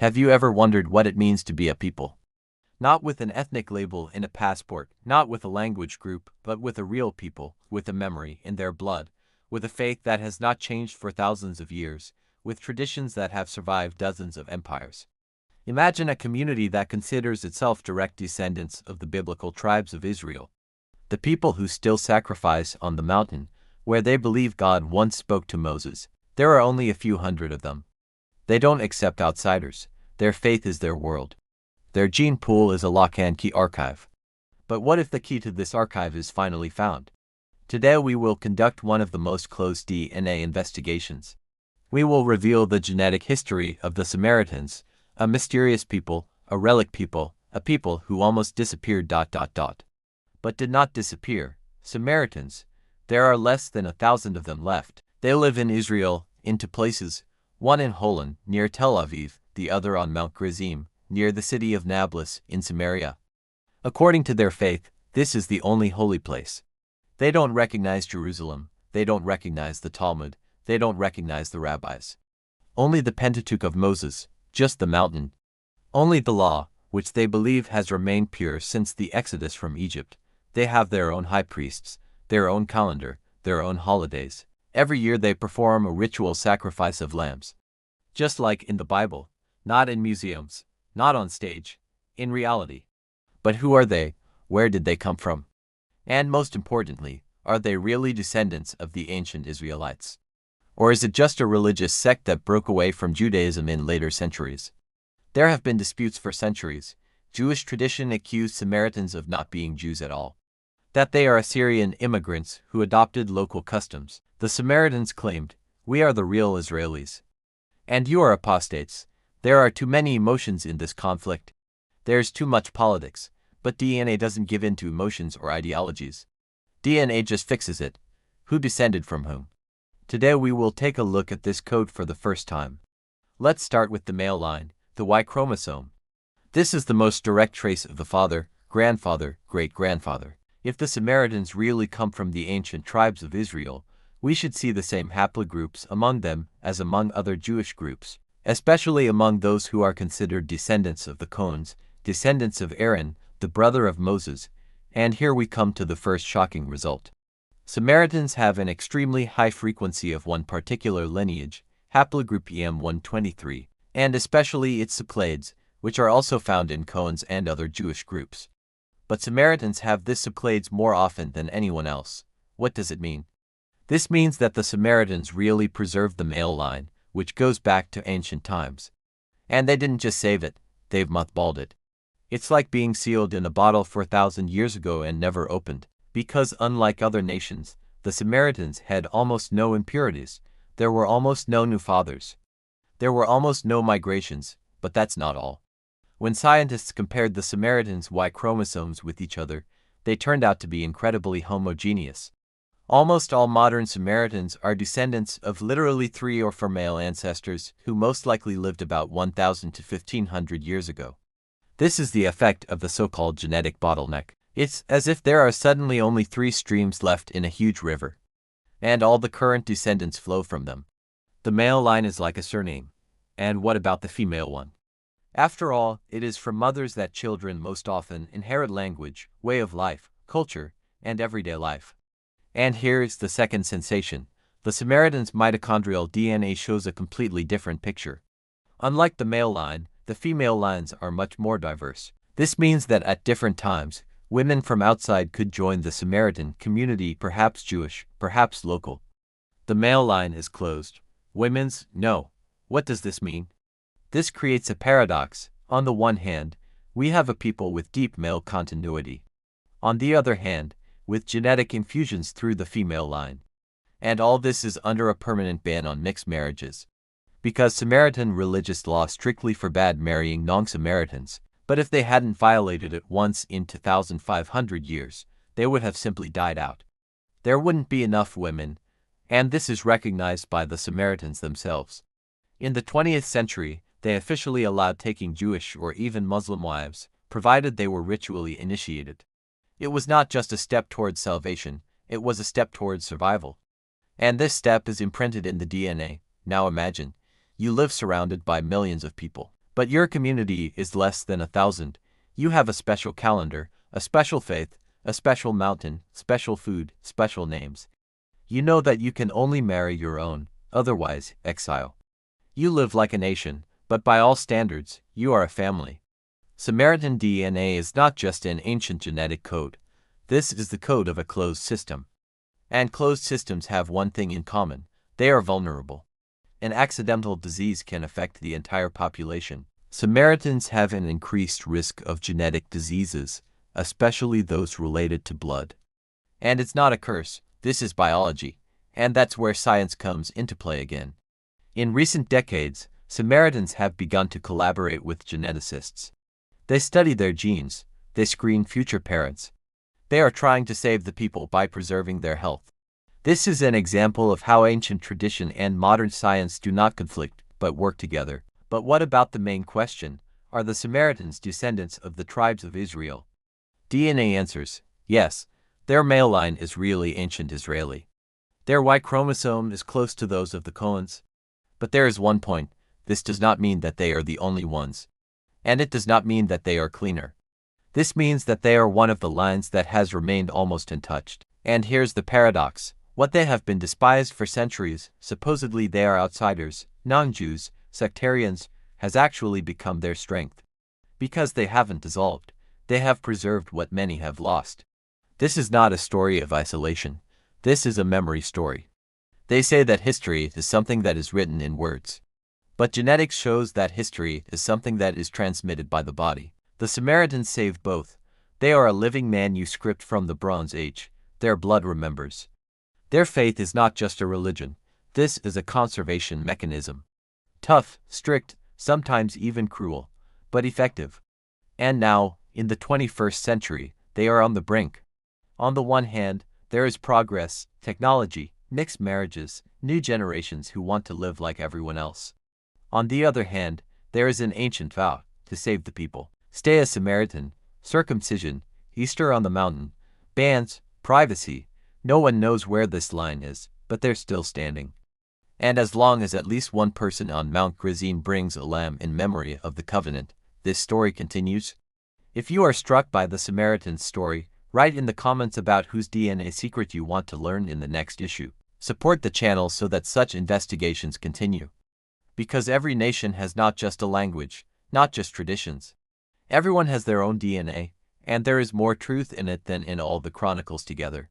Have you ever wondered what it means to be a people? Not with an ethnic label in a passport, not with a language group, but with a real people, with a memory in their blood, with a faith that has not changed for thousands of years, with traditions that have survived dozens of empires. Imagine a community that considers itself direct descendants of the biblical tribes of Israel, the people who still sacrifice on the mountain, where they believe God once spoke to Moses. There are only a few hundred of them. They don't accept outsiders. Their faith is their world. Their gene pool is a lock and key archive. But what if the key to this archive is finally found? Today we will conduct one of the most close DNA investigations. We will reveal the genetic history of the Samaritans, a mysterious people, a relic people, a people who almost disappeared. But did not disappear. Samaritans. There are less than 1,000 of them left. They live in Israel, in two places, one in Holon, near Tel Aviv, the other on Mount Gerizim, near the city of Nablus, in Samaria. According to their faith, this is the only holy place. They don't recognize Jerusalem, they don't recognize the Talmud, they don't recognize the rabbis. Only the Pentateuch of Moses, just the mountain. Only the law, which they believe has remained pure since the Exodus from Egypt. They have their own high priests, their own calendar, their own holidays. Every year they perform a ritual sacrifice of lambs. Just like in the Bible, not in museums, not on stage, in reality. But who are they? Where did they come from? And most importantly, are they really descendants of the ancient Israelites? Or is it just a religious sect that broke away from Judaism in later centuries? There have been disputes for centuries. Jewish tradition accused Samaritans of not being Jews at all, that they are Assyrian immigrants who adopted local customs. The Samaritans claimed, "We are the real Israelis. And you are apostates." There are too many emotions in this conflict. There's too much politics, but DNA doesn't give in to emotions or ideologies. DNA just fixes it. Who descended from whom? Today we will take a look at this code for the first time. Let's start with the male line, the Y chromosome. This is the most direct trace of the father, grandfather, great-grandfather. If the Samaritans really come from the ancient tribes of Israel, we should see the same haplogroups among them as among other Jewish groups, especially among those who are considered descendants of the Cohens, descendants of Aaron, the brother of Moses. And here we come to the first shocking result. Samaritans have an extremely high frequency of one particular lineage, haplogroup EM123, and especially its subclades, which are also found in Cohens and other Jewish groups. But Samaritans have this subclades more often than anyone else. What does it mean? This means that the Samaritans really preserved the male line, which goes back to ancient times. And they didn't just save it, they've mothballed it. It's like being sealed in a bottle 4,000 years ago and never opened, because unlike other nations, the Samaritans had almost no impurities. There were almost no new fathers. There were almost no migrations, but that's not all. When scientists compared the Samaritans' Y chromosomes with each other, they turned out to be incredibly homogeneous. Almost all modern Samaritans are descendants of literally 3 or 4 male ancestors who most likely lived about 1,000 to 1,500 years ago. This is the effect of the so-called genetic bottleneck. It's as if there are suddenly only 3 streams left in a huge river, and all the current descendants flow from them. The male line is like a surname. And what about the female one? After all, it is from mothers that children most often inherit language, way of life, culture, and everyday life. And here's the second sensation. The Samaritans' mitochondrial DNA shows a completely different picture. Unlike the male line, the female lines are much more diverse. This means that at different times, women from outside could join the Samaritan community, perhaps Jewish, perhaps local. The male line is closed. Women's, no. What does this mean? This creates a paradox. On the one hand, we have a people with deep male continuity. On the other hand, with genetic infusions through the female line. And all this is under a permanent ban on mixed marriages. Because Samaritan religious law strictly forbade marrying non-Samaritans, but if they hadn't violated it once in 2,500 years, they would have simply died out. There wouldn't be enough women, and this is recognized by the Samaritans themselves. In the 20th century, they officially allowed taking Jewish or even Muslim wives, provided they were ritually initiated. It was not just a step towards salvation, it was a step towards survival. And this step is imprinted in the DNA. Now imagine, you live surrounded by millions of people. But your community is less than 1,000. You have a special calendar, a special faith, a special mountain, special food, special names. You know that you can only marry your own, otherwise, exile. You live like a nation, but by all standards, you are a family. Samaritan DNA is not just an ancient genetic code. This is the code of a closed system. And closed systems have one thing in common: they are vulnerable. An accidental disease can affect the entire population. Samaritans have an increased risk of genetic diseases, especially those related to blood. And it's not a curse, this is biology, and that's where science comes into play again. In recent decades, Samaritans have begun to collaborate with geneticists. They study their genes, they screen future parents. They are trying to save the people by preserving their health. This is an example of how ancient tradition and modern science do not conflict, but work together. But what about the main question? Are the Samaritans descendants of the tribes of Israel? DNA answers, yes. Their male line is really ancient Israeli. Their Y chromosome is close to those of the Cohens. But there is one point: this does not mean that they are the only ones. And it does not mean that they are cleaner. This means that they are one of the lines that has remained almost untouched. And here's the paradox: what they have been despised for centuries, supposedly they are outsiders, non-Jews, sectarians, has actually become their strength. Because they haven't dissolved, they have preserved what many have lost. This is not a story of isolation. This is a memory story. They say that history is something that is written in words. But genetics shows that history is something that is transmitted by the body. The Samaritans save both. They are a living manuscript from the Bronze Age. Their blood remembers. Their faith is not just a religion. This is a conservation mechanism. Tough, strict, sometimes even cruel, but effective. And now, in the 21st century, they are on the brink. On the one hand, there is progress, technology, mixed marriages, new generations who want to live like everyone else. On the other hand, there is an ancient vow to save the people. Stay a Samaritan, circumcision, Easter on the mountain, bans, privacy. No one knows where this line is, but they're still standing. And as long as at least one person on Mount Gerizim brings a lamb in memory of the covenant, this story continues. If you are struck by the Samaritan's story, write in the comments about whose DNA secret you want to learn in the next issue. Support the channel so that such investigations continue. Because every nation has not just a language, not just traditions. Everyone has their own DNA, and there is more truth in it than in all the chronicles together.